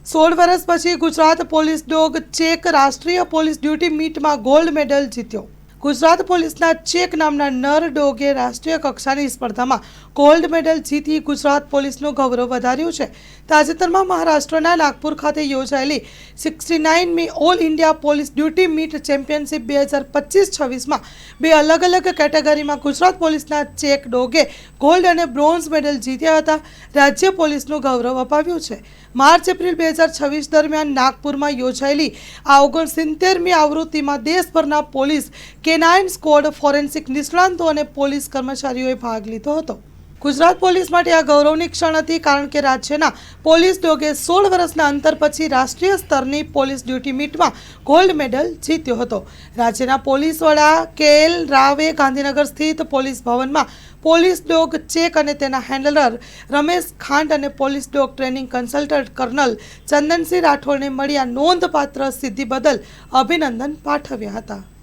16 વર્ષ પછી Gujarat police dog check રાષ્ટ્રીય પોલીસ ડ્યુટી મીટમાં ગોલ્ડ મેડલ જીત્યો। ગુજરાત પોલીસના ચેક નામના નર ડોગે રાષ્ટ્રીય કક્ષાની સ્પર્ધામાં ગોલ્ડ મેડલ જીતી ગુજરાત પોલીસનું ગૌરવ વધાર્યું છે। તાજેતરમાં મહારાષ્ટ્રના નાગપુર ખાતે યોજાયેલી 69મી all India police duty meet championship 2025-26માં બે અલગ અલગ કેટેગરીમાં ગુજરાત પોલીસના ચેક ડોગે ગોલ્ડ અને બ્રોન્ઝ મેડલ જીત્યા હતા। રાજ્ય પોલીસનું ગૌરવ અપાવ્યું છે। માર્ચ-એપ્રિલ 2026 દરમિયાન નાગપુરમાં યોજાયેલી આ 69મી આવૃત્તિમાં દેશભરના પોલીસ કેનાઇન સ્ક્વોડ, ફોરેન્સિક નિષ્ણાંતો અને પોલીસ કર્મચારીઓએ ભાગ લીધો હતો। ગુજરાત પોલીસ માટે આ ગૌરવની ક્ષણ હતી, કારણ કે રાજ્યના પોલીસ ડોગે 16 વર્ષના અંતર પછી રાષ્ટ્રીય સ્તરની પોલીસ ડ્યુટી મીટમાં ગોલ્ડ મેડલ જીત્યો હતો। રાજ્યના પોલીસ વડા કે.એલ. રાવે ગાંધીનગર સ્થિત પોલીસ ભવનમાં પોલીસ ડોગ ચેક અને તેના હેન્ડલર રમેશ ખાંડ અને police dog training consultant colonel Chandansinh રાઠોડને મળી આ નોંધપાત્ર સિદ્ધિ બદલ અભિનંદન પાઠવ્યા હતા।